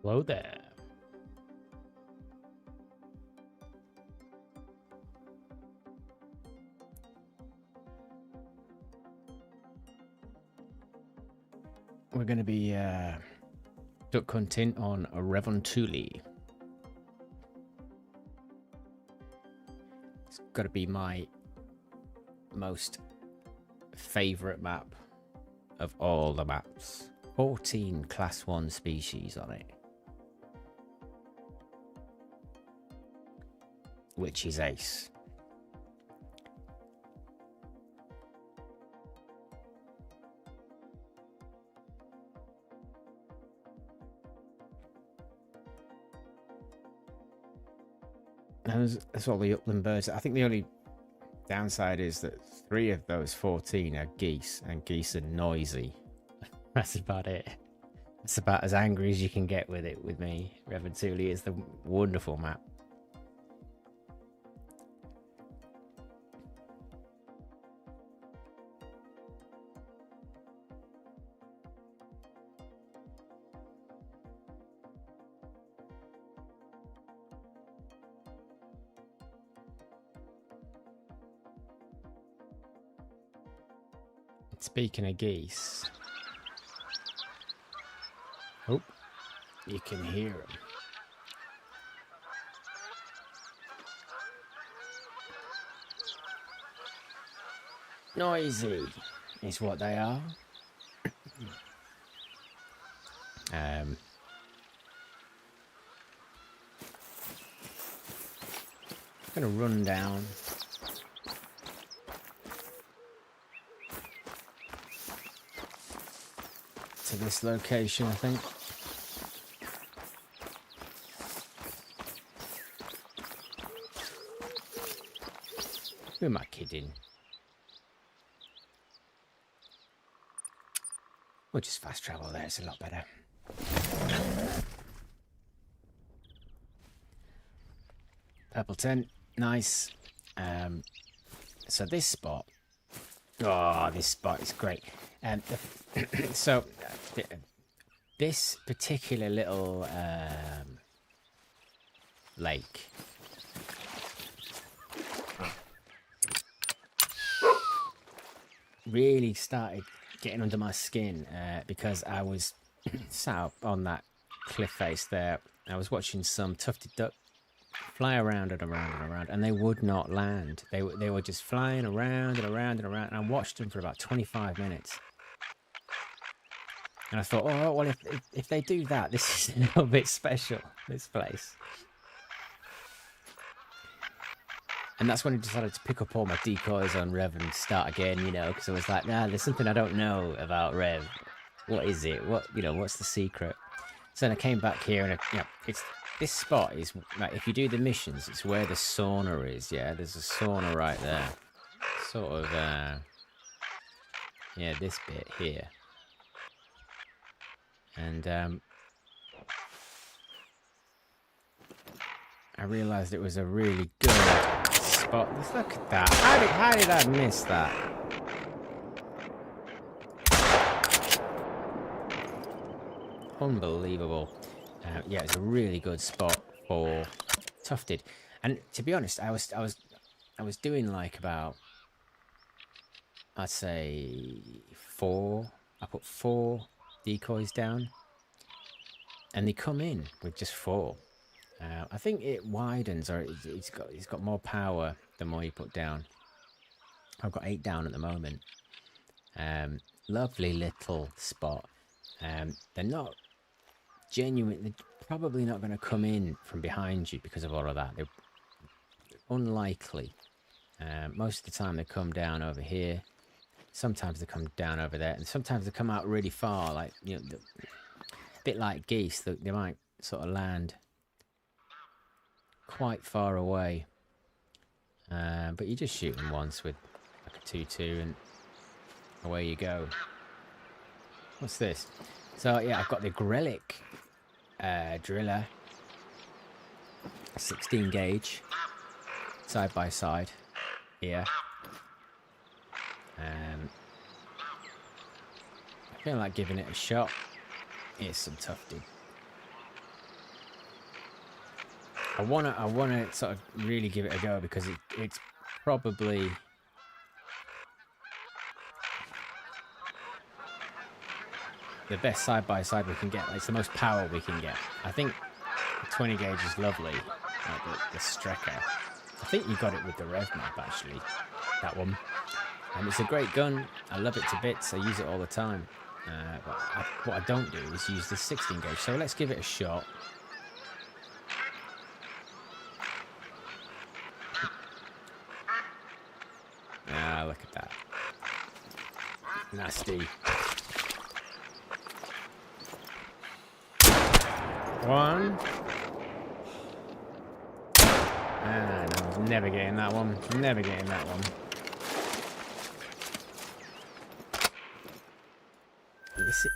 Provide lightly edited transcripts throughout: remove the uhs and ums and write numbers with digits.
Hello there. We're going to be duck hunting on Revontuli. It's got to be my most favorite map of all the maps. 14 class 1 species on it, which is ace. That's all the upland birds. I think the only downside is that 3 of those 14 are geese, and geese are noisy. That's about it. That's about as angry as you can get with it with me. Revontuli is the wonderful map. Speaking of geese, oh, you can hear them. Noisy is what they are. Gonna run down. To this location, I think. Who am I kidding? We'll just fast travel there, it's a lot better. Purple tent, nice. So this spot, oh, this spot is great. So this particular little lake really started getting under my skin because I was sat up on that cliff face there. I was watching some tufted duck fly around and around and around, and they would not land. They were just flying around and around and around, and I watched them for about 25 minutes. And I thought, oh, well, if they do that, this is a little bit special, this place. And that's when I decided to pick up all my decoys on Rev and start again, you know, because I was like, nah, there's something I don't know about Rev. What is it? What's the secret? So then I came back here, and this spot is, like, if you do the missions, it's where the sauna is, yeah? There's a sauna right there. Sort of, yeah, this bit here. And I realised it was a really good spot. Let's look at that. How did I miss that? Unbelievable. Yeah, it's a really good spot for Tufted. And to be honest, I was doing like about, I'd say 4. I put 4 decoys down, and they come in with just 4. I think it widens, or it's got more power the more you put down. I've got 8 down at the moment. Lovely little spot. They're not genuine. They're probably not going to come in from behind you because of all of that. They're unlikely. Most of the time they come down over here. Sometimes they come down over there, and sometimes they come out really far, like, you know, a bit like geese. They might sort of land quite far away, but you just shoot them once with like a 2-2, and away you go. What's this? So yeah, I've got the Grelic driller, 16 gauge, side by side here. I feel like giving it a shot. Here's some Tufted. I wanna sort of really give it a go because it's probably the best side by side we can get. Like, it's the most power we can get. I think the 20 gauge is lovely. Like the Strecker. I think you got it with the Rev map actually. That one. And it's a great gun. I love it to bits. I use it all the time. But what I don't do is use the 16 gauge. So let's give it a shot. Ah, look at that. Nasty. One. Ah, no, I'm never getting that one. Never getting that one.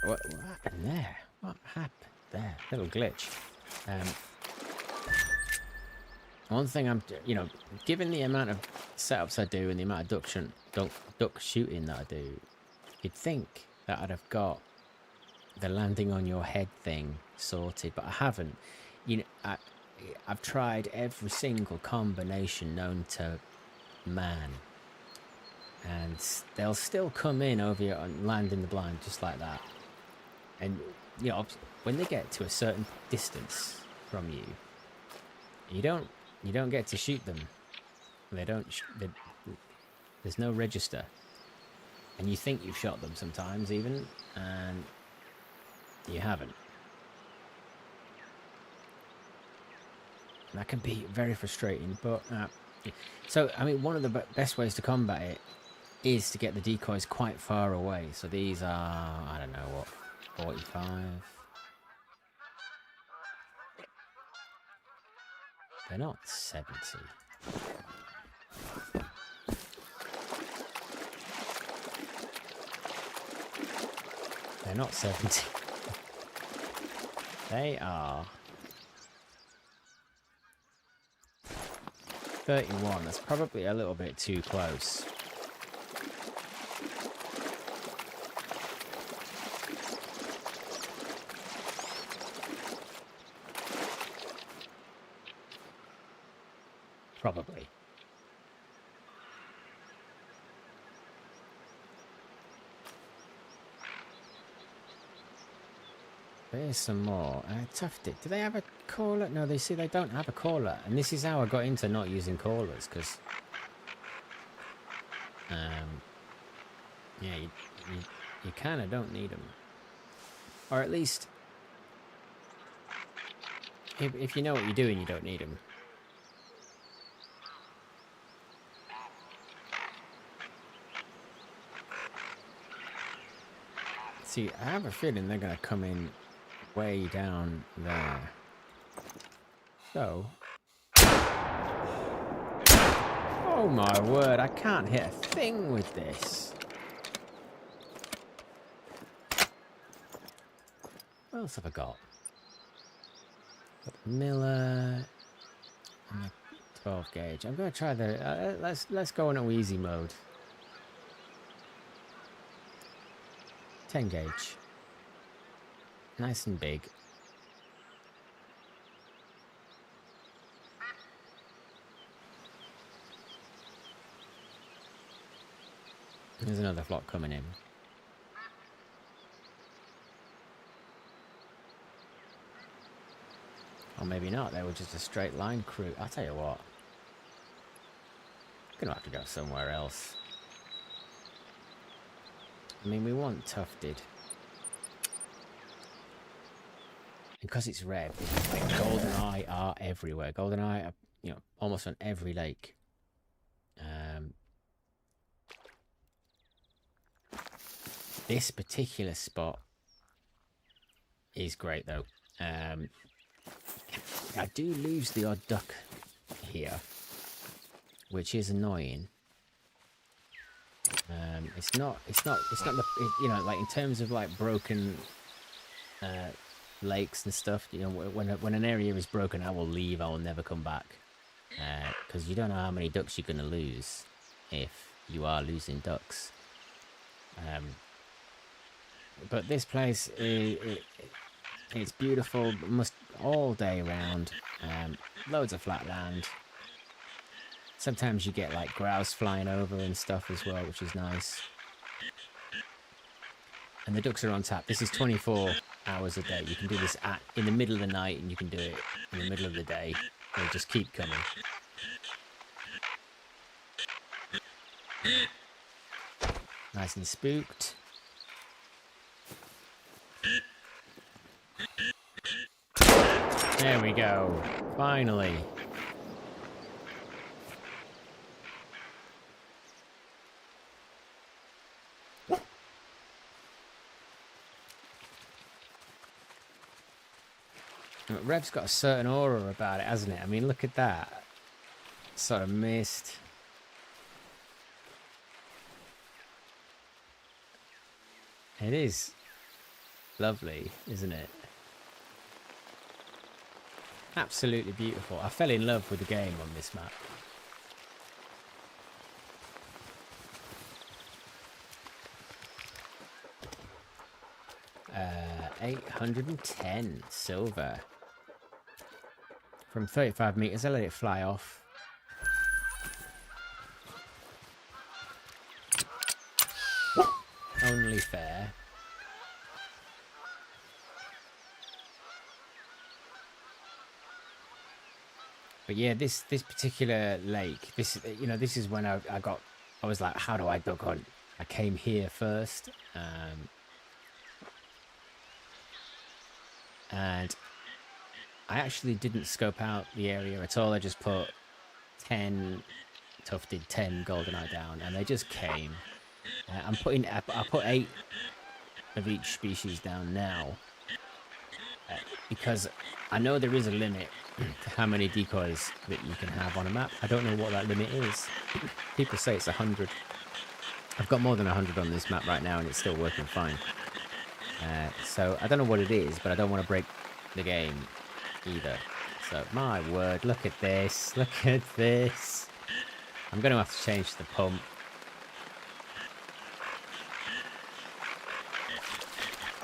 What happened there? What happened there? Little glitch. One thing I'm, given the amount of setups I do and the amount of duck shooting that I do, you'd think that I'd have got the landing on your head thing sorted, but I haven't. I've tried every single combination known to man, and they'll still come in over you and land in the blind just like that. And when they get to a certain distance from you, you don't get to shoot them. They don't. There's no register, and you think you've shot them sometimes even, and you haven't. That can be very frustrating, but so I mean, one of the best ways to combat it is to get the decoys quite far away. So these are, I don't know what, 45. They're not 70. They're not 70. They are 31. That's probably a little bit too close. Probably. There's some more. Tufted. Do they have a caller? No, they don't have a caller. And this is how I got into not using callers, because yeah, you kind of don't need them, or at least if you know what you're doing, you don't need them. See, I have a feeling they're going to come in way down there. So, oh my word, I can't hit a thing with this. What else have I got? Miller and the 12 gauge. I'm going to try the. Let's go into easy mode. 10 gauge. Nice and big. There's another flock coming in. Or maybe not, they were just a straight line crew. I'll tell you what. I'm gonna have to go somewhere else. I mean, we want Tufted. Because it's red, like Goldeneye are everywhere. Goldeneye are, almost on every lake. This particular spot is great, though. I do lose the odd duck here, which is annoying. It's not the, like in terms of like broken lakes and stuff. When an area is broken, I will leave. I will never come back, because you don't know how many ducks you're gonna lose if you are losing ducks. But this place, it's beautiful. all day round. Loads of flat land. Sometimes you get like grouse flying over and stuff as well, which is nice. And the ducks are on tap. This is 24 hours a day. You can do this in the middle of the night, and you can do it in the middle of the day. They just keep coming. Nice and spooked. There we go. Finally. Rev's got a certain aura about it, hasn't it? I mean, look at that. Sort of mist. It is lovely, isn't it? Absolutely beautiful. I fell in love with the game on this map. 810 silver. From 35 meters, I let it fly off. Only fair. But yeah, this particular lake, this is when I was like, how do I duck on? I came here first, and I actually didn't scope out the area at all. I just put 10 Tufted, 10 Goldeneye down, and they just came. I put 8 of each species down now, because I know there is a limit to how many decoys that you can have on a map. I don't know what that limit is. People say it's 100. I've got more than 100 on this map right now, and it's still working fine. So I don't know what it is, but I don't want to break the game either. So my word, look at this. Look at this. I'm going to have to change the pump.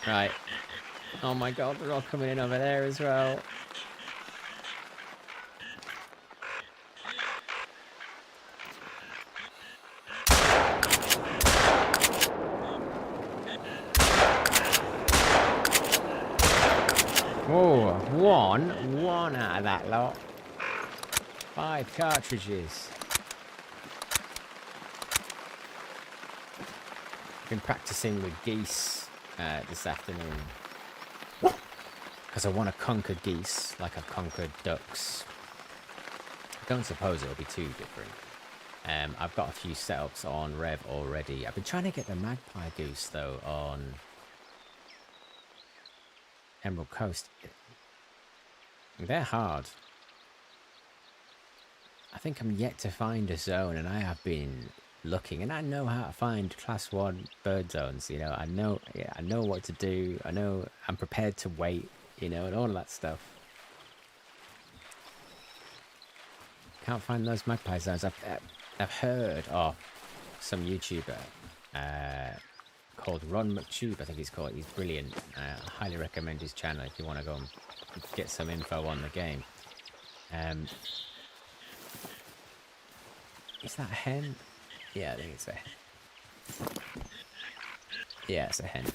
Right. Oh my god, they're all coming in over there as well. Oh, one out of that lot. 5 cartridges. Been practicing with geese this afternoon, because I want to conquer geese like I've conquered ducks. I don't suppose it'll be too different. I've got a few setups on Rev already. I've been trying to get the magpie goose though on Emerald Coast. They're hard. I think I'm yet to find a zone, and I have been looking, and I know how to find class 1 bird zones. You know, I know what to do. I know I'm prepared to wait, you know, and all of that stuff. Can't find those magpie zones. I've heard of some YouTuber called Ron McTube, I think he's called. He's brilliant. I highly recommend his channel if you want to go and get some info on the game. Is that a hen? Yeah, I think it's a hen. Yeah, it's a hen.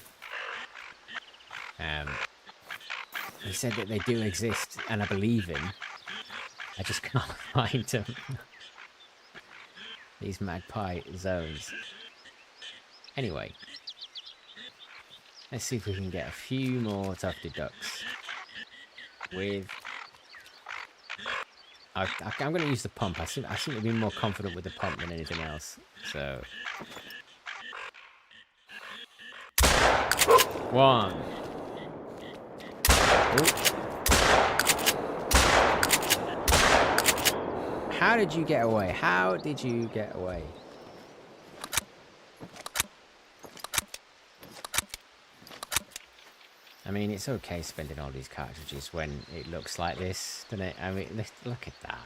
He said that they do exist, and I believe him. I just can't find them. These magpie zones. Anyway, let's see if we can get a few more tufted ducks. With... I'm going to use the pump. I seem to be more confident with the pump than anything else. So... 1. Ooh. How did you get away? How did you get away? I mean, it's okay spending all these cartridges when it looks like this, doesn't it? I mean, look at that.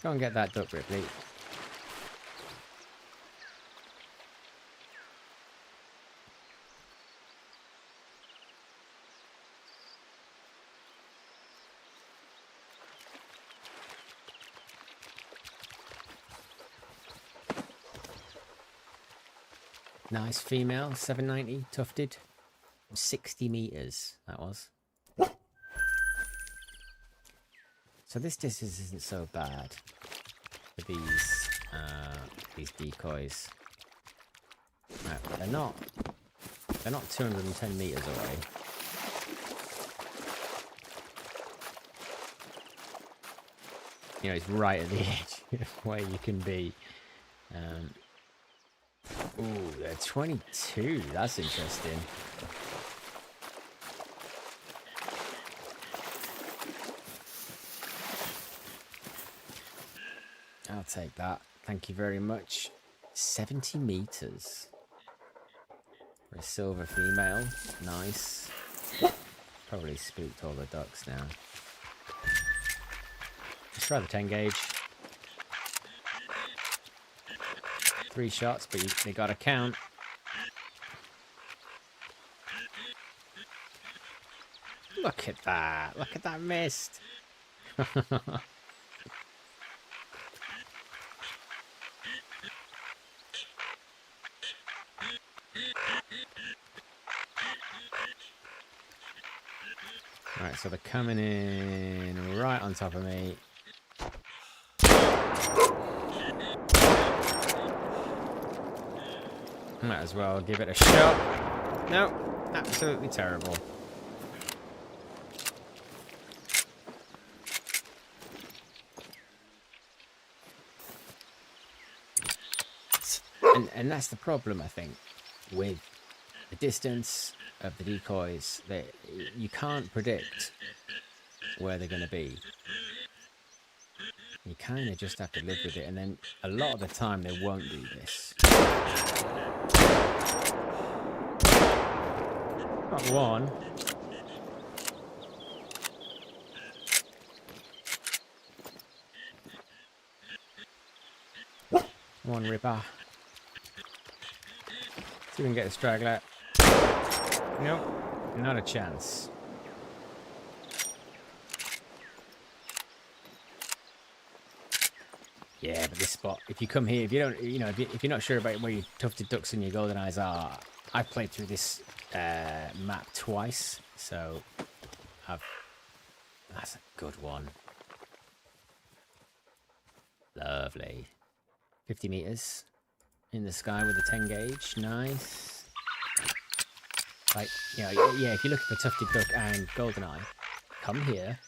Go and get that duck, Ripley. Nice female, 790, tufted. 60 meters, that was. So this distance isn't so bad for these decoys. Right, they're not 210 meters away. You know, it's right at the edge of where you can be. Ooh, they're 22. That's interesting. I'll take that. Thank you very much. 70 meters. For a silver female. Nice. Probably spooked all the ducks now. Let's try the 10 gauge. 3 shots, but they gotta count. Look at that. Look at that mist. Right, so they're coming in right on top of me. Might as well give it a shot. No, absolutely terrible. And that's the problem, I think, with the distance of the decoys. That you can't predict where they're going to be. You kind of just have to live with it, and then a lot of the time they won't do this. Got one. One ripper. See if we can get a straggler. Nope, not a chance. Yeah, but this spot, if you come here, if you don't, you know, if you're not sure about where your tufted ducks and your goldeneyes are, I've played through this map twice, so that's a good one. Lovely. 50 meters in the sky with a 10 gauge, nice. Like, you know, yeah, if you're looking for tufted duck and goldeneye, come here,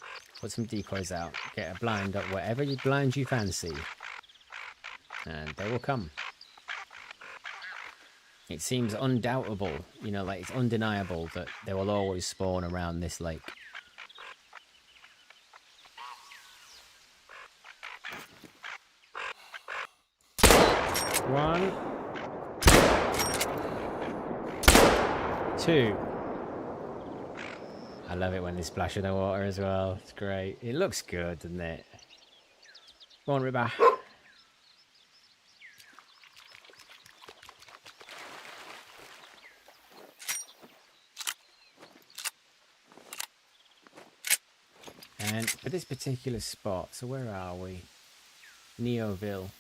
put some decoys out, get a blind up, whatever blind you fancy, and they will come. It seems undoubtable, you know, like it's undeniable that they will always spawn around this lake. One. 2. I love it when they splash in the water as well. It's great. It looks good, doesn't it? Go on, Ribba. And for this particular spot, so where are we? Neoville.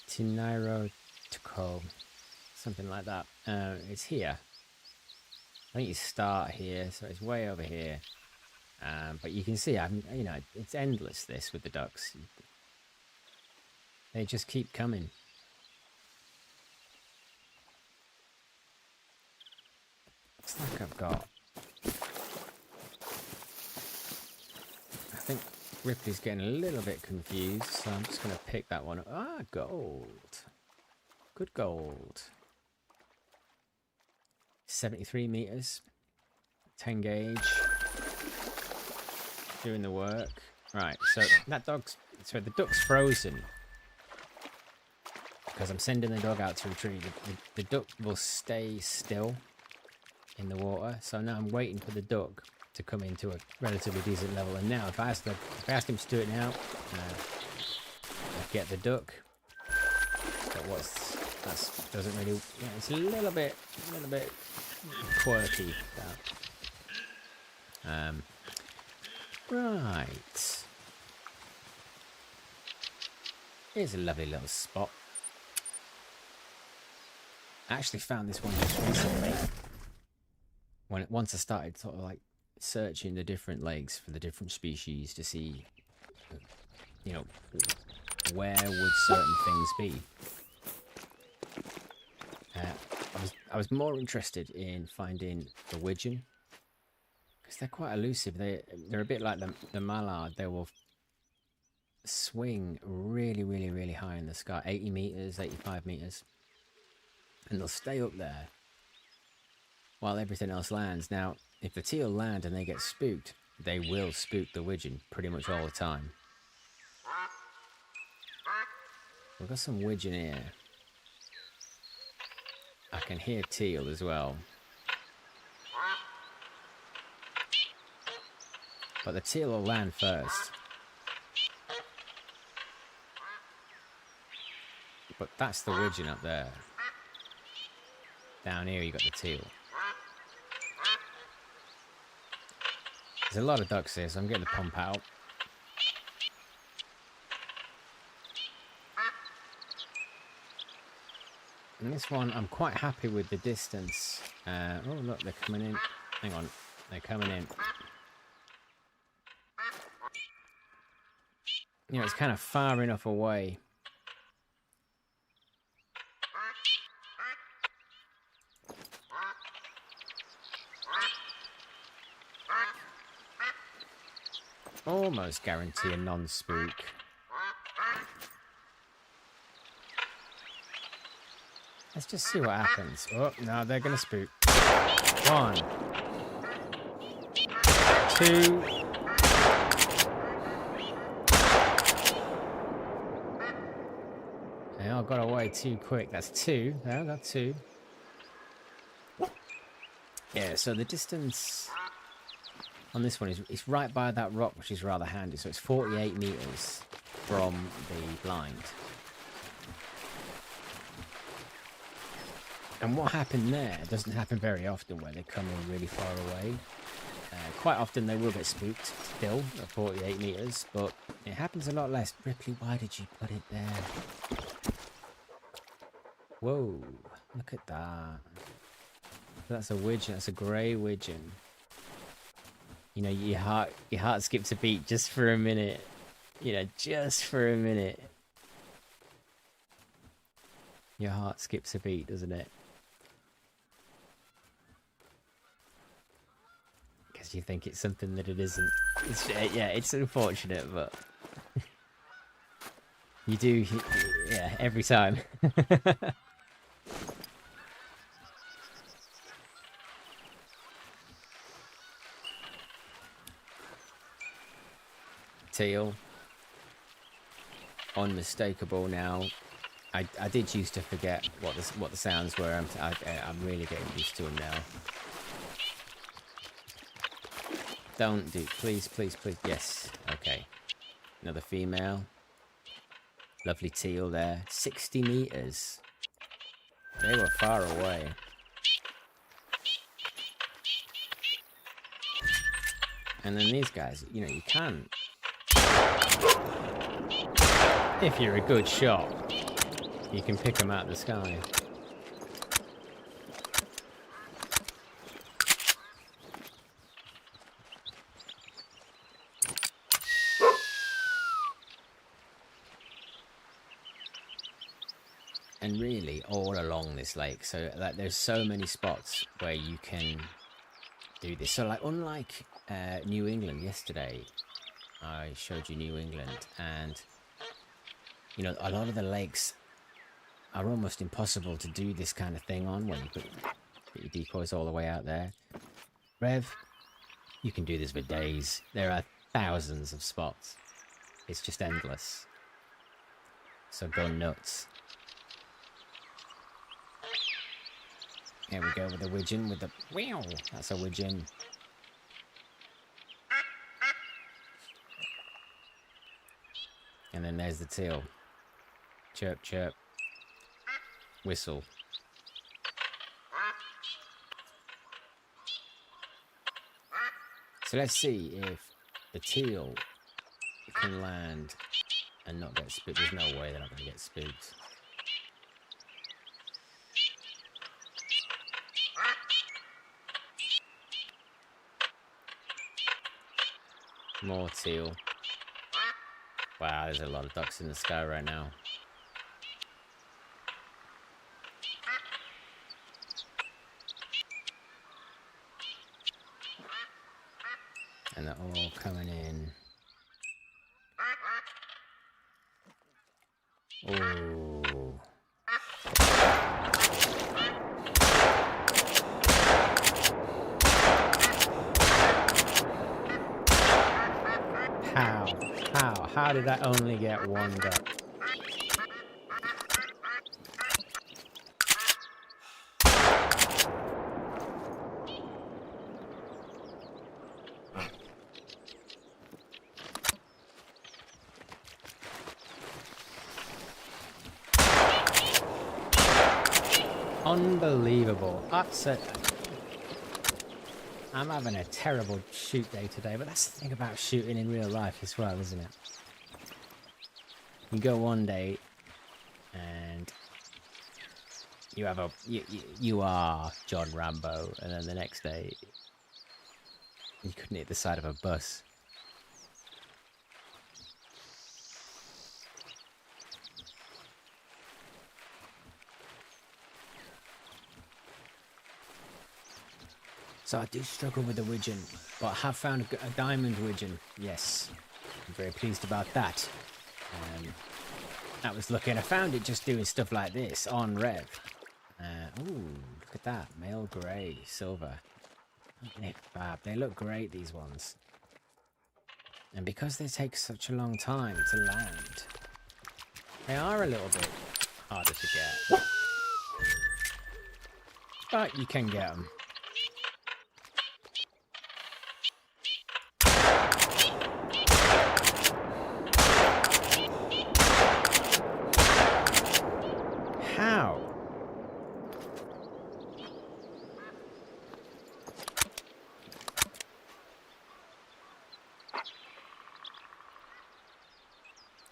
Tinairo Tuco. Something like that. It's here. I think you start here, so it's way over here. But you can see, you know, it's endless, this, with the ducks. They just keep coming. Looks like I've got... I think Ripley's getting a little bit confused, so I'm just going to pick that one up. Ah, gold. Good gold. 73 meters. 10 gauge. Doing the work. Right, so that dog's... So the duck's frozen. Because I'm sending the dog out to retrieve. The duck will stay still in the water. So now I'm waiting for the duck to come into a relatively decent level. And now, if I asked him to do it now, I'd get the duck. But that doesn't really... Yeah, it's a little bit quirky. That. Right. Here's a lovely little spot. I actually found this one just recently. Once I started sort of like searching the different lakes for the different species to see, you know, where would certain things be. I was more interested in finding the Wigeon because they're quite elusive. They're a bit like the Mallard. They will swing really, really, really high in the sky, 80 meters, 85 meters, and they'll stay up there while everything else lands. Now, if the teal land and they get spooked, they will spook the Wigeon pretty much all the time. We've got some Wigeon here. I can hear teal as well. But the teal will land first. But that's the Wigeon up there. Down here you got the teal. There's a lot of ducks here, so I'm getting the pump out. And this one, I'm quite happy with the distance. Oh, look, they're coming in. Hang on, they're coming in. You know, it's kind of far enough away. Almost guarantee a non-spook. Let's just see what happens. Oh, no, they're going to spook. 1, 2. They all got away too quick. That's 2. No, got 2. Yeah, so the distance on this one is right by that rock, which is rather handy. So it's 48 meters from the blind. And what happened there doesn't happen very often, where they come in really far away. Quite often they will get spooked still at 48 meters, but it happens a lot less. Ripley, why did you put it there? Whoa, look at that. That's a Wigeon, that's a grey Wigeon. You know, your heart skips a beat just for a minute. You know, just for a minute. Your heart skips a beat, doesn't it? Because you think it's something that it isn't. Yeah, it's unfortunate, but you do, yeah, every time. Teal, unmistakable now. I did used to forget what the sounds were. I'm really getting used to them now. Don't do, please, please, please. Yes, okay. Another female. Lovely teal there. 60 meters. They were far away. And then these guys, you know, you can. If you're a good shot, you can pick them out of the sky. And really all along this lake, so like there's so many spots where you can do this. So like unlike New England yesterday, I showed you New England, and you know, a lot of the lakes are almost impossible to do this kind of thing on when you put your decoys all the way out there. Rev, you can do this for days. There are thousands of spots. It's just endless. So go nuts. Here we go with the Wigeon, with the... Wow, that's a Wigeon. And then there's the teal. Chirp, chirp. Whistle. So let's see if the teal can land and not get spooked. There's no way they're not going to get spooked. More teal. Wow, there's a lot of ducks in the sky right now. And they're all coming in. Oh. How did I only get one duck? Unbelievable. Upset. I'm having a terrible shoot day today, but that's the thing about shooting in real life as well, isn't it? You go one day and you have you are John Rambo, and then the next day you couldn't hit the side of a bus. So I do struggle with the Wigeon, but I have found a diamond Wigeon. Yes, I'm very pleased about that. That was lucky, and I found it just doing stuff like this on Rev. Ooh, look at that. Male grey, silver. They're fab. They look great, these ones. And because they take such a long time to land, they are a little bit harder to get. But you can get them. How?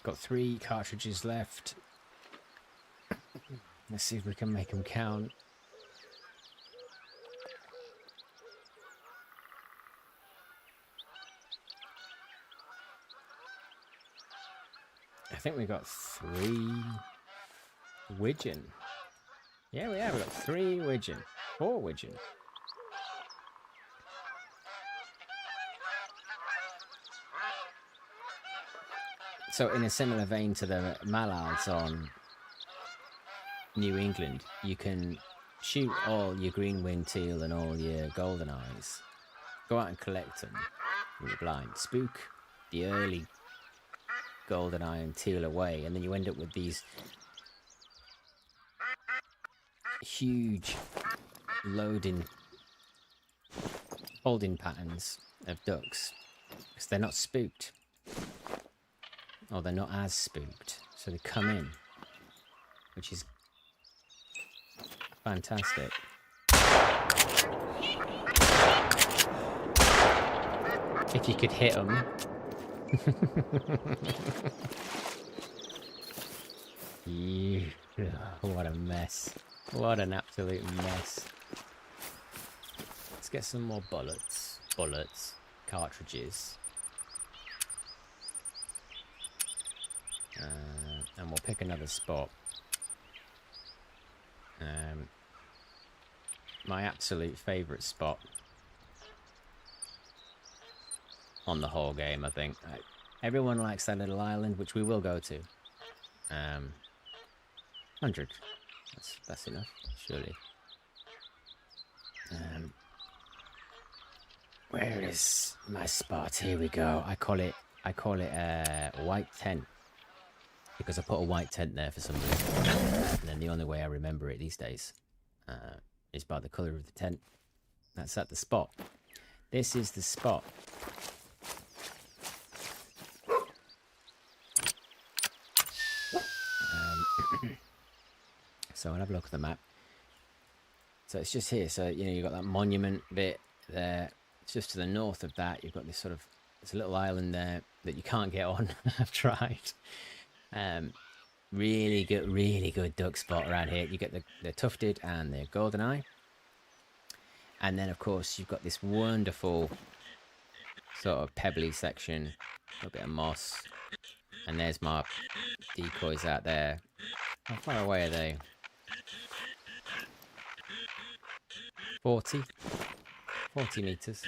Got 3 cartridges left. Let's see if we can make them count. I think we got 3 Wigeon. Yeah, we have. We've got 3 Wigeon. 4 Wigeon. So in a similar vein to the Mallards on New England, you can shoot all your green-winged teal and all your Goldeneyes. Go out and collect them from your blind. Spook the early Goldeneye and teal away, and then you end up with these huge holding patterns of ducks, because they're not spooked, or they're not as spooked, so they come in, which is fantastic. If you could hit them. What a mess. What an absolute mess. Let's get some more bullets, cartridges. And we'll pick another spot. My absolute favourite spot on the whole game, I think. Everyone likes that little island, which we will go to. 100. That's enough, surely. Where is my spot? Here we go. I call it a white tent, because I put a white tent there for some reason. And then the only way I remember it these days is by the colour of the tent. That's at the spot. This is the spot. So I'll have a look at the map. So it's just here. So, you know, you've got that monument bit there. It's just to the north of that. You've got this sort of, there's a little island there that you can't get on. I've tried. Really good duck spot around here. You get the Tufted and the Goldeneye. And then, of course, you've got this wonderful sort of pebbly section. A little bit of moss. And there's my decoys out there. How far away are they? 40 meters.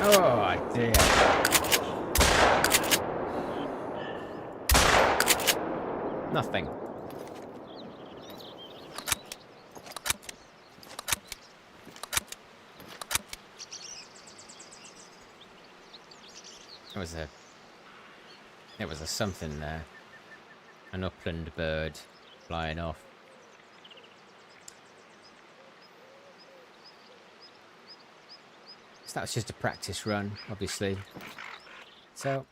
Oh dear. Nothing. It was a something there. An upland bird flying off. So that was just a practice run, obviously. So,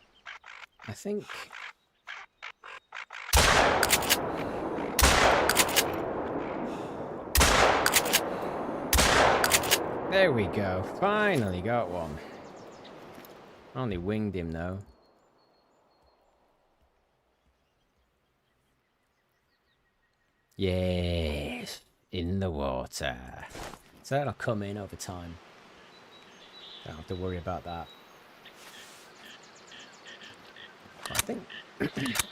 I think... There we go. Finally got one. Only winged him, though. Yes, in the water. So that'll come in over time. Don't have to worry about that. But I think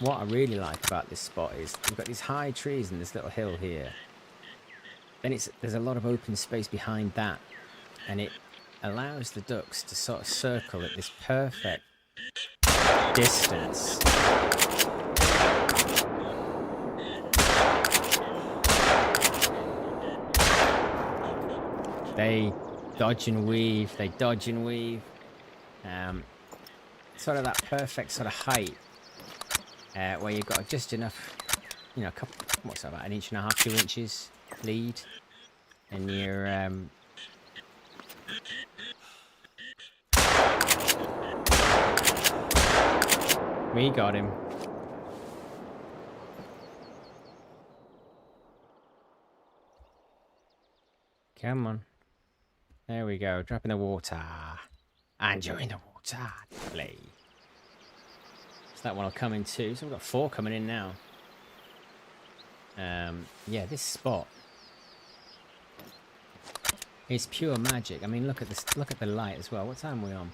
what I really like about this spot is we've got these high trees and this little hill here. Then there's a lot of open space behind that, and it allows the ducks to sort of circle at this perfect distance. They dodge and weave, sort of that perfect sort of height where you've got just enough, you know, a couple, what's that, about 1.5 inches, 2 inches lead, and you're we got him. Come on. There we go. Drop in the water. And you're in the water. Play. So that one will come in too. So we've got 4 coming in now. Yeah, this spot is pure magic. I mean, look at this. Look at the light as well. What time are we on?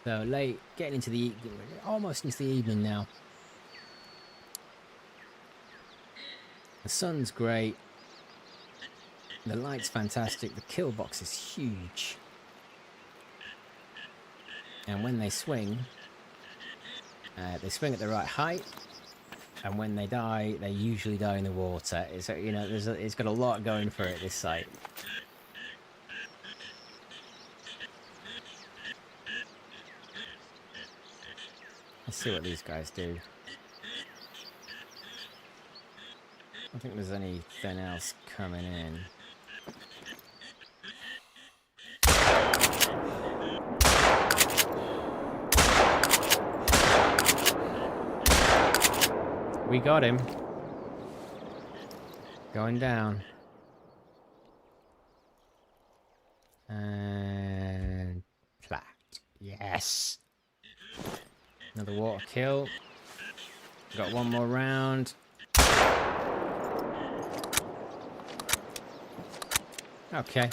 So late, getting into the almost into the evening now. The sun's great. The light's fantastic. The kill box is huge. And when they swing at the right height. And when they die, they usually die in the water. It's, you know, it's got a lot going for it, this site. Let's see what these guys do. I don't think there's anything else coming in. We got him. Going down. And plat. Yes. Another water kill. Got one more round. Okay.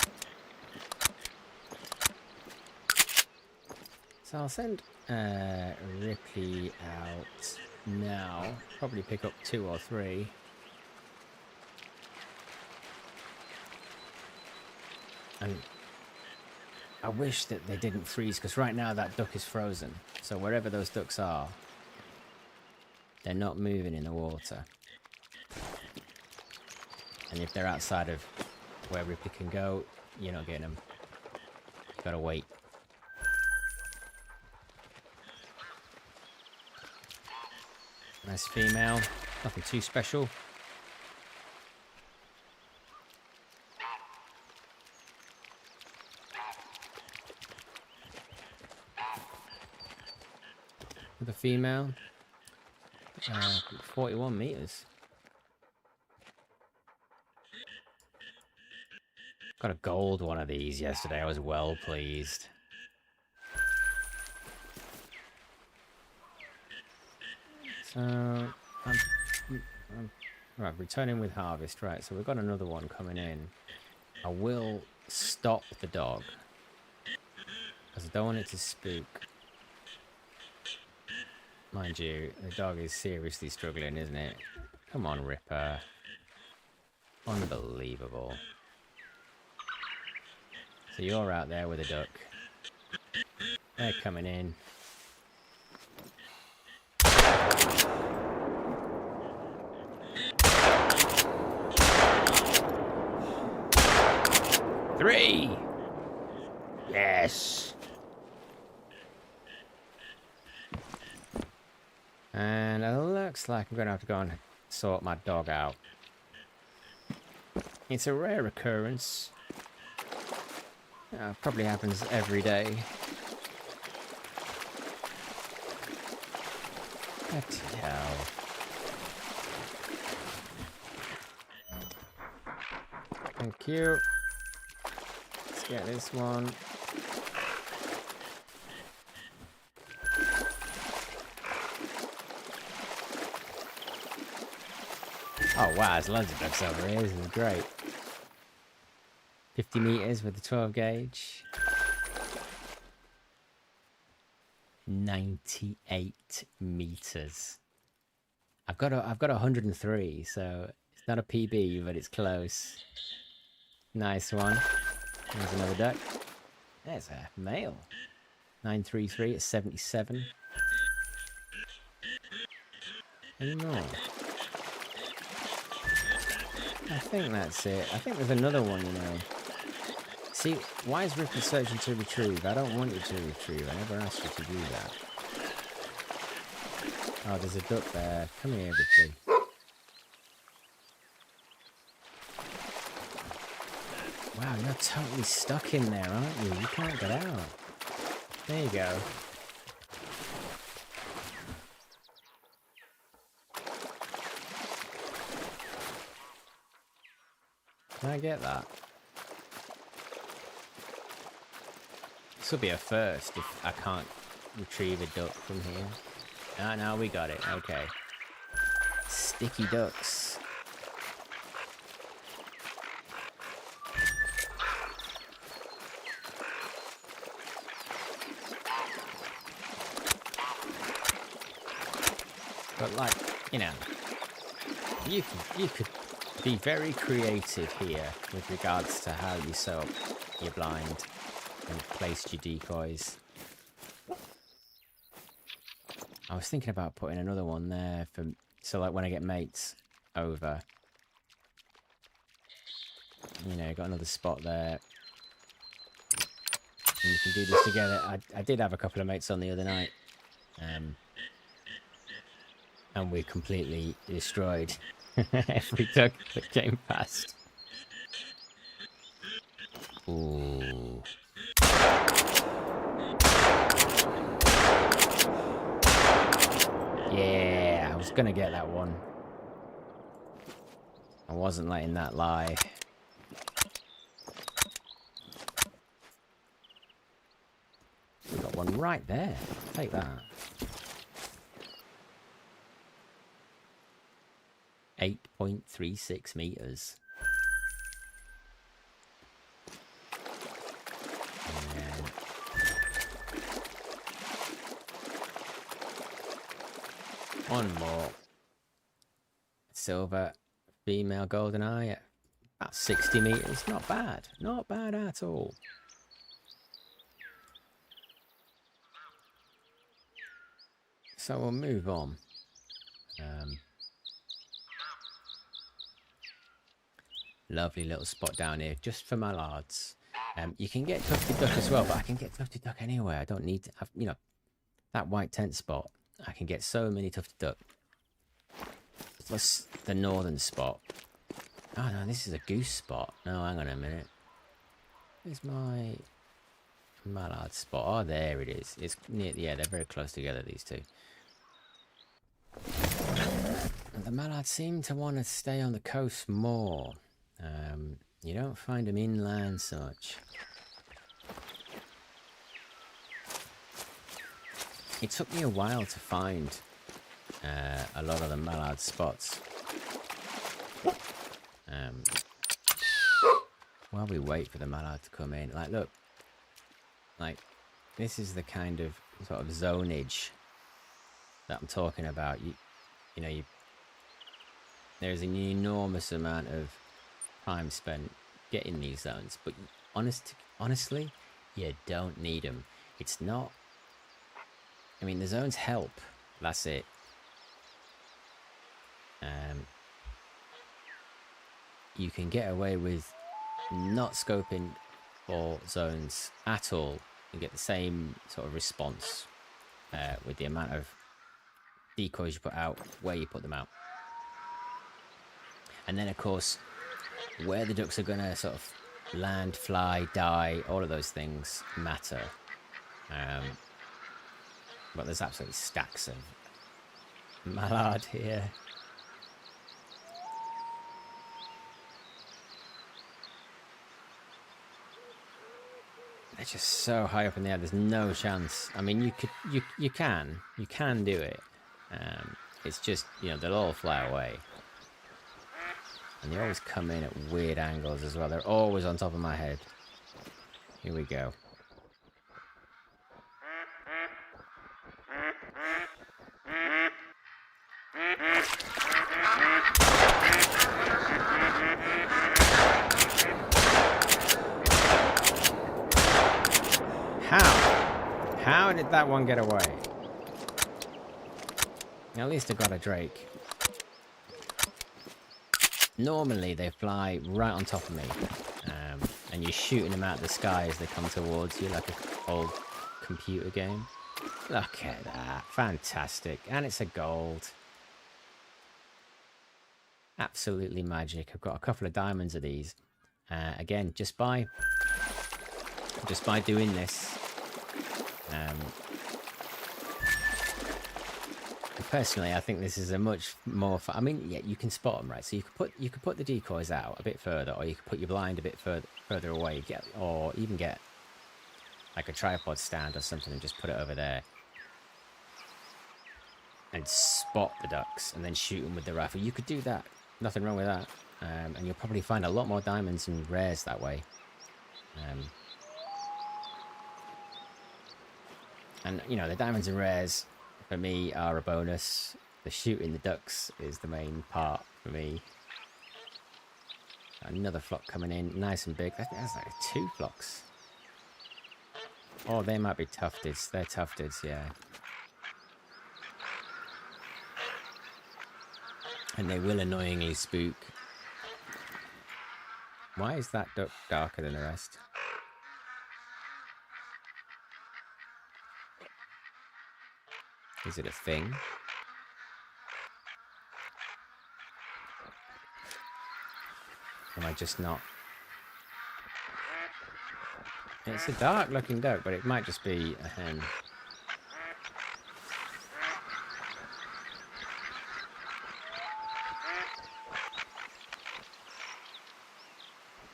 So I'll send Ripley out now. Probably pick up 2 or 3. And I wish that they didn't freeze, because right now that duck is frozen. So wherever those ducks are, they're not moving in the water. And if they're outside of where Ripley can go, you're not getting them. You've got to wait. Nice female. Nothing too special. The female. 41 meters. Got a gold one of these yesterday. I was well pleased. So, right, returning with harvest. Right, so we've got another one coming in. I will stop the dog, because I don't want it to spook. Mind you, the dog is seriously struggling, isn't it? Come on, Ripper. Unbelievable. So you're out there with a duck. They're coming in. Three! Yes! And it looks like I'm going to have to go and sort my dog out. It's a rare occurrence. Probably happens every day. Bloody hell. Thank you. Let's get this one. Oh wow, there's loads of ducks over here. This is great. 50 meters with the 12 gauge. 98 meters. I've got 103, so it's not a PB, but it's close. Nice one. There's another duck. There's a male. 933 at 77. Any more? I think that's it. I think there's another one, you know. See, why is Ripper searching to retrieve? I don't want you to retrieve. I never asked you to do that. Oh, there's a duck there. Come here, Rippy. Wow, you're totally stuck in there, aren't you? You can't get out. There you go. Can I get that? This will be a first if I can't retrieve a duck from here. Ah, no, we got it. Okay. Sticky ducks. But like, you know, you could be very creative here with regards to how you set up your blind and placed your decoys. I was thinking about putting another one there for, so like when I get mates over, you know, got another spot there. And you can do this together. I did have a couple of mates on the other night. And we completely destroyed every duck that came past. Ooh. Yeah, I was gonna get that one. I wasn't letting that lie. We got one right there. Take that. 8.36 meters. And one more. Silver female Goldeneye at about 60 meters. Not bad. Not bad at all. So we'll move on. Lovely little spot down here, just for mallards. You can get tufted duck as well, but I can get tufted duck anywhere. I don't need to have, you know, that white tent spot. I can get so many tufted duck. Plus the northern spot. Oh no, this is a goose spot. No, hang on a minute. Where's my mallard spot? Oh, there it is. It's near, yeah, they're very close together, these two. And the mallards seem to want to stay on the coast more. You don't find them inland so much. It took me a while to find a lot of the mallard spots. While we wait for the mallard to come in, like, look, like, this is the kind of sort of zonage that I'm talking about. You know, there's an enormous amount of time spent getting these zones, but honestly, you don't need them. It's not. I mean, the zones help. That's it. You can get away with not scoping for zones at all and get the same sort of response with the amount of decoys you put out, where you put them out. And then, of course, where the ducks are going to sort of land, fly, die, all of those things matter. But there's absolutely stacks of mallard here. They're just so high up in the air. There's no chance. I mean, you can do it. It's just, you know, they'll all fly away, and they always come in at weird angles as well. They're always on top of my head. Here we go. How did that one get away? At least I got a drake. Normally they fly right on top of me, and you're shooting them out of the sky as they come towards you, like an old computer game. Look at that, fantastic, and it's a gold. Absolutely magic. I've got a couple of diamonds of these. Again, just by doing this. Personally, I think this is a much more fun. I mean, yeah, you can spot them, right? So you could put the decoys out a bit further, or you could put your blind a bit further away, or even get like a tripod stand or something and just put it over there and spot the ducks and then shoot them with the rifle. You could do that. Nothing wrong with that. And you'll probably find a lot more diamonds and rares that way. And, you know, the diamonds and rares, for me, are a bonus. The shooting the ducks is the main part for me. Another flock coming in, nice and big. That's like 2 flocks. Oh, they might be tufteds. They're tufteds, yeah. And they will annoyingly spook. Why is that duck darker than the rest? Is it a thing? Am I just not? It's a dark looking duck, but it might just be a hen.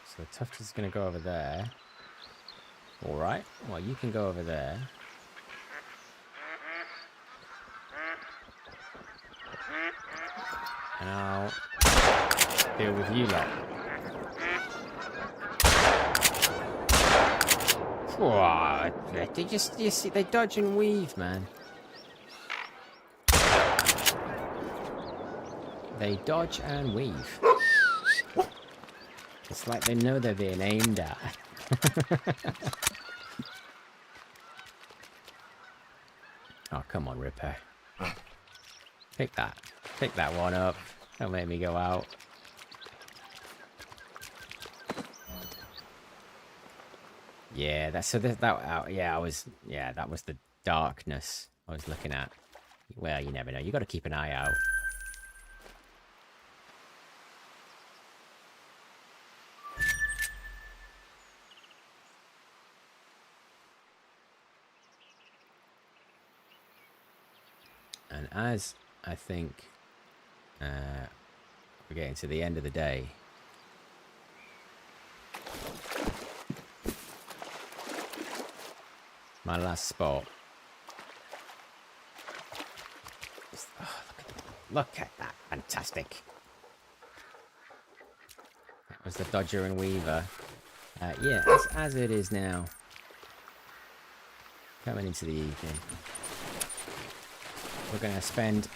So the tufted's going to go over there. Alright, well, you can go over there. And I'll deal with you lot. What? You see, they dodge and weave, man. They dodge and weave. It's like they know they're being aimed at. Oh, come on, Ripper. Pick that one up. Don't make me go out. Yeah, that was the darkness I was looking at. Well, you never know. You got to keep an eye out. And as I think we're getting to the end of the day. My last spot. Oh, look at that. Fantastic. That was the Dodger and Weaver. Yeah, as it is now. Coming into the evening. We're going to spend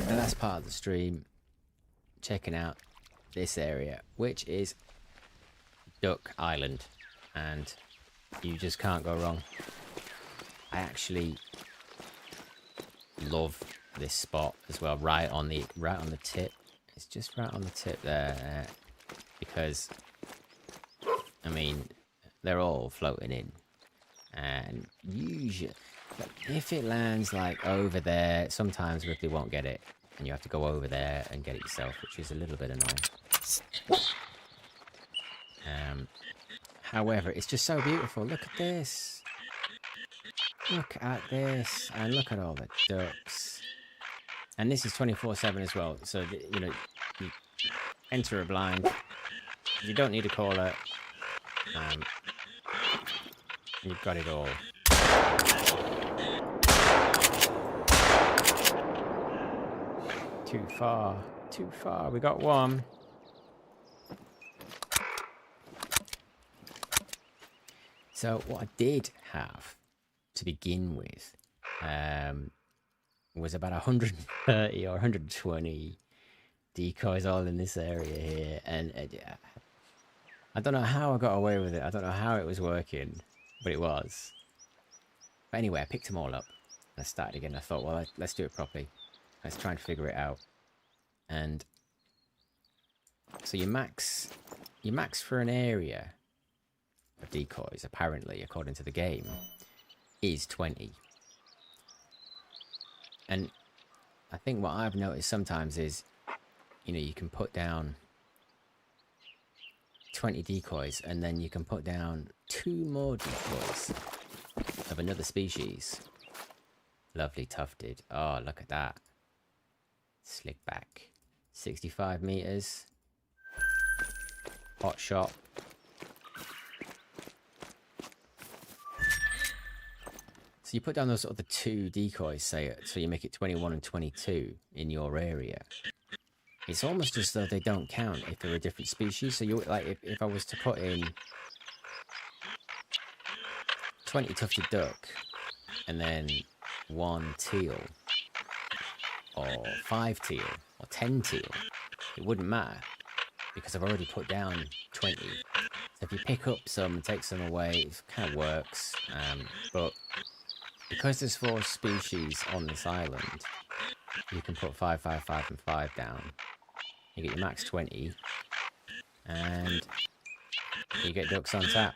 the last part of the stream checking out this area, which is Duck Island. And you just can't go wrong. I actually love this spot as well, right on the tip. It's just right on the tip there, because I mean they're all floating in, and usually if it lands like over there, sometimes Ripley won't get it, and you have to go over there and get it yourself, which is a little bit annoying. However, it's just so beautiful. Look at this. Look at this. And look at all the ducks. And this is 24/7 as well. So, you know, you enter a blind. You don't need a caller. You've got it all. Too far. Too far. We got one. So what I did have to begin with was about 130 or 120 decoys all in this area here, and I don't know how I got away with it. I don't know how it was working, but it was. But anyway, I picked them all up and I started again. I thought, well, let's do it properly. Let's try and figure it out. And so your max for an area of decoys, apparently, according to the game, is 20. And I think what I've noticed sometimes is, you know, you can put down 20 decoys and then you can put down 2 more decoys of another species. Lovely tufted. Oh, look at that. Slick back. 65 meters. Hot shot. So you put down those other 2 decoys, say, so you make it 21 and 22 in your area. It's almost as though they don't count if they're a different species. So you like, if I was to put in 20 tufted duck and then 1 teal, or 5 teal, or 10 teal, it wouldn't matter because I've already put down 20. So if you pick up some and take some away, it kind of works. But because there's 4 species on this island, you can put 5, 5, 5, and 5 down. You get your max 20, and you get ducks on tap.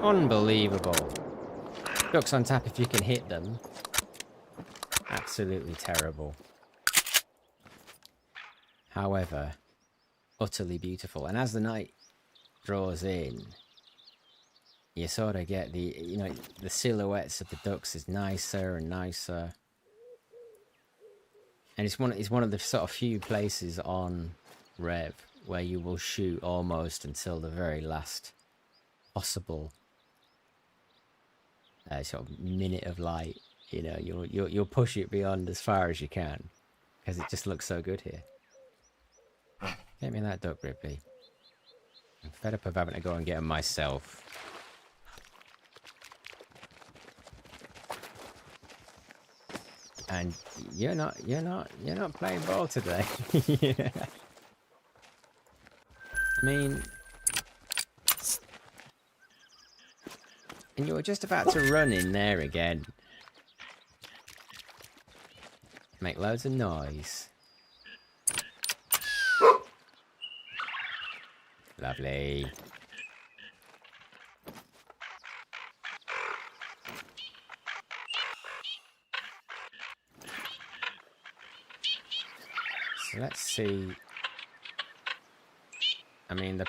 Unbelievable. Ducks on tap if you can hit them. Absolutely terrible. However, utterly beautiful. And as the night draws in, you sort of get the, you know, the silhouettes of the ducks is nicer and nicer. And it's one of the sort of few places on Rev where you will shoot almost until the very last possible sort of minute of light. You know, you'll push it beyond as far as you can because it just looks so good here. Get me that duck, Ripley. I'm fed up of having to go and get them myself. And you're not playing ball today. Yeah. I mean, and you were just about to run in there again. Make loads of noise. Lovely. So let's see. I mean,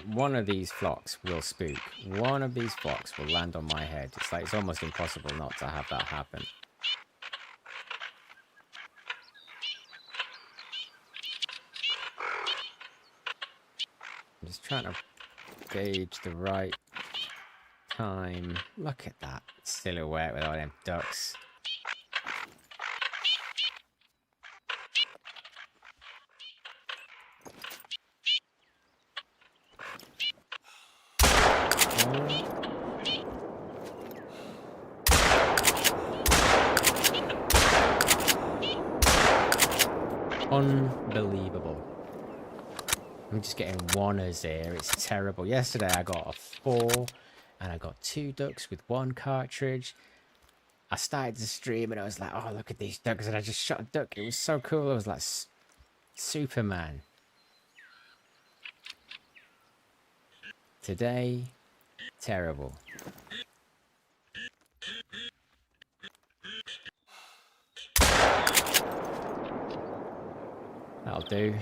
one of these flocks will spook. One of these flocks will land on my head. It's like it's almost impossible not to have that happen. I'm just trying to gauge the right time. Look at that silhouette with all them ducks. Unbelievable. I'm just getting oneers here. It's terrible. Yesterday I got a 4 and I got 2 ducks with 1 cartridge. I started to stream and I was like, oh, look at these ducks. And I just shot a duck. It was so cool. I was like, Superman. Today, terrible. That'll do.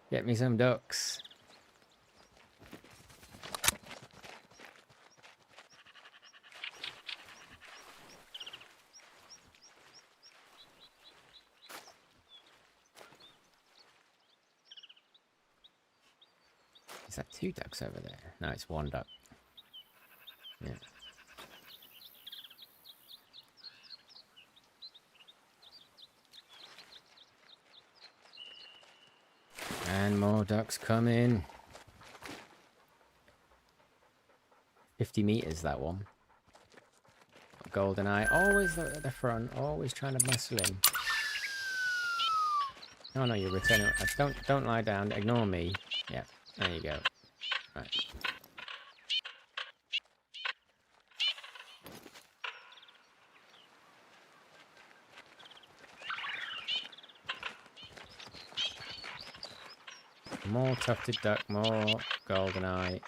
Get me some ducks. Is that 2 ducks over there? No, it's 1 duck. Yeah. And more ducks coming. 50 meters, that one. Goldeneye, always at the front, always trying to muscle in. Oh no, you're returning. Don't lie down. Ignore me. Yeah, there you go. Right. More tufted duck, more goldeneye.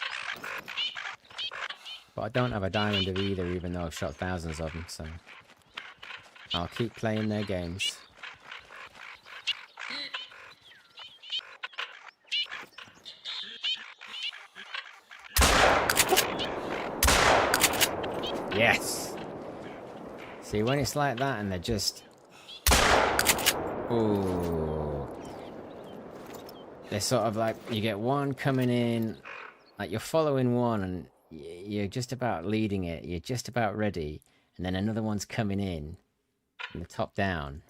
But I don't have a diamond of either, even though I've shot thousands of them, so I'll keep playing their games. Yes! See, when it's like that and they're just... Ooh. They're sort of like, you get one coming in, like you're following one and you're just about leading it, you're just about ready, and then another one's coming in, from the top down.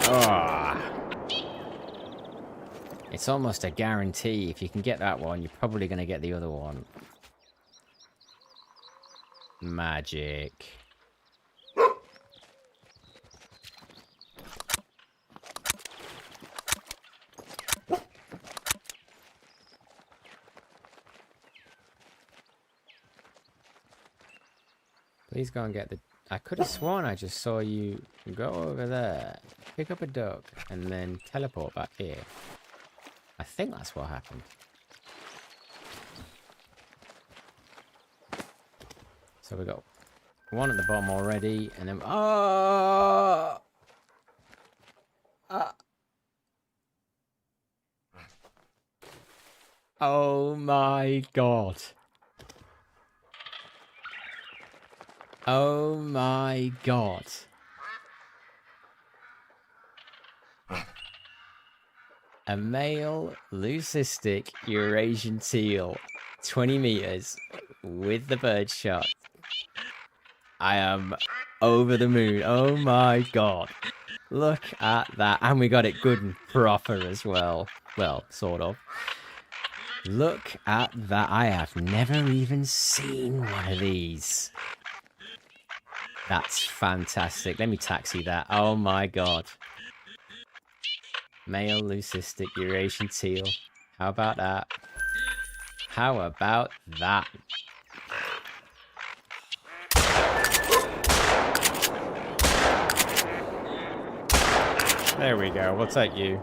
Oh. It's almost a guarantee. If you can get that one, you're probably going to get the other one. Magic. Please go and get the... I could have sworn I just saw you go over there, pick up a duck, and then teleport back here. I think that's what happened. So we got one at the bottom already, and then... Oh! Oh my god. Oh my god. A male leucistic Eurasian teal, 20 meters with the bird shot. I am over the moon. Oh my god. Look at that. And we got it good and proper as well. Well, sort of. Look at that. I have never even seen one of these. That's fantastic. Let me taxi that. Oh my god. Male leucistic Eurasian teal. How about that? How about that? There we go. We'll take you.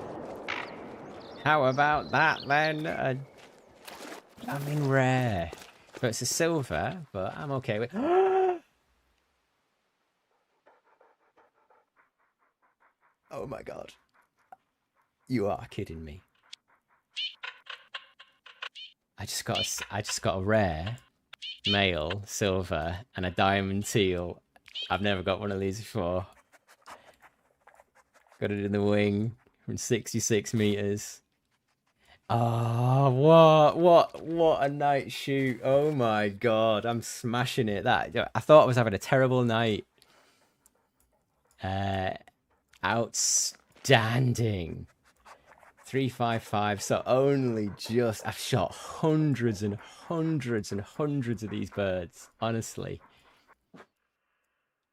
How about that then? I mean rare. So it's a silver, but I'm okay with... Oh my god. You are kidding me. I just got a rare male silver and a diamond teal. I've never got one of these before. Got it in the wing from 66 meters. Oh, what a night shoot. Oh my god, I'm smashing it. That I thought I was having a terrible night. Outstanding. 355, so only just... I've shot hundreds and hundreds and hundreds of these birds, honestly.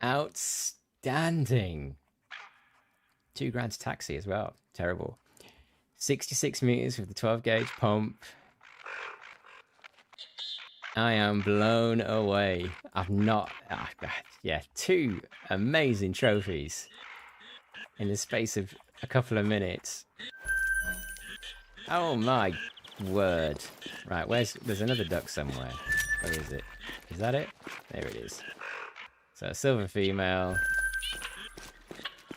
Outstanding. 2 grand to taxi as well. Terrible. 66 meters with the 12 gauge pump. I am blown away. I've not... yeah, 2 amazing trophies in the space of a couple of minutes. Oh my word. Right, there's another duck somewhere. Where is it? Is that it? There it is. So a silver female.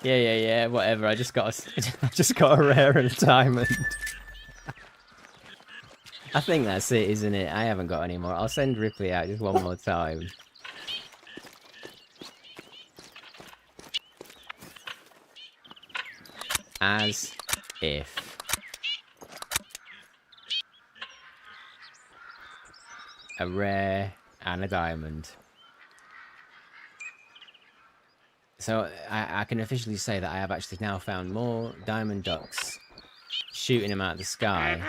Yeah, whatever. I just got a rare and a diamond. I think that's it, isn't it? I haven't got any more. I'll send Ripley out just one more time. As if. A rare and a diamond. So I can officially say that I have actually now found more diamond ducks shooting them out of the sky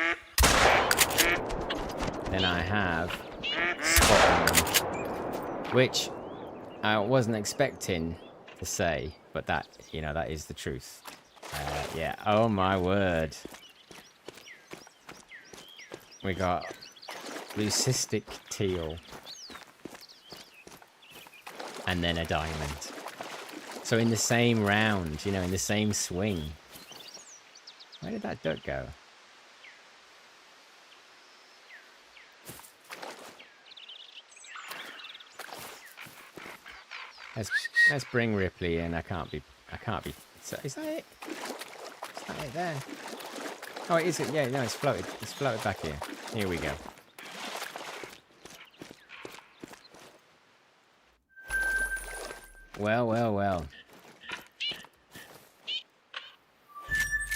than I have spotting them, which I wasn't expecting to say, but that, you know, that is the truth. Yeah, oh my word. We got leucistic teal and then a diamond. So in the same round, you know, in the same swing. Where did that duck go? Let's bring Ripley in. I can't be. So is that it? Is that it there? Oh, it is it? Yeah, no, it's floated. It's floated back here. Here we go. Well.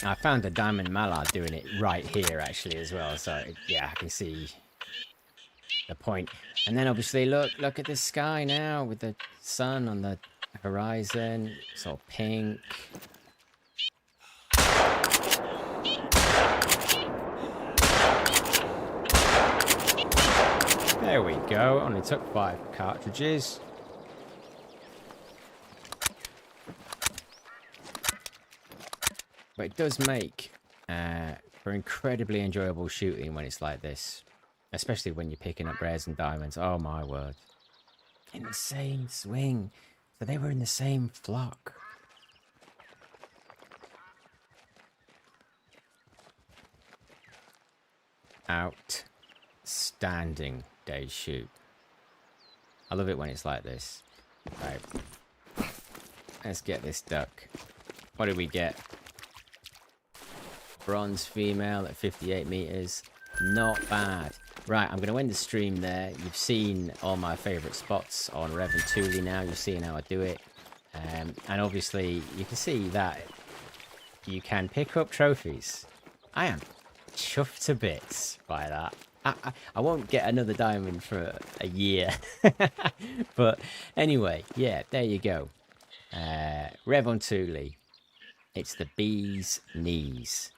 I found a diamond mallard doing it right here, actually, as well. So, yeah, I can see the point. And then, obviously, look at the sky now with the sun on the horizon. It's all pink. There we go. Only took 5 cartridges. But it does make for incredibly enjoyable shooting when it's like this. Especially when you're picking up rares and diamonds. Oh my word. In the same swing. So they were in the same flock. Outstanding day shoot. I love it when it's like this. Right. Let's get this duck. What did we get? Bronze female at 58 meters. Not bad. Right, I'm going to end the stream there. You've seen all my favourite spots on Revontuli now. You've seen how I do it. And obviously, you can see that you can pick up trophies. I am chuffed to bits by that. I won't get another diamond for a year. But anyway, yeah, there you go. Revontuli. It's the bee's knees.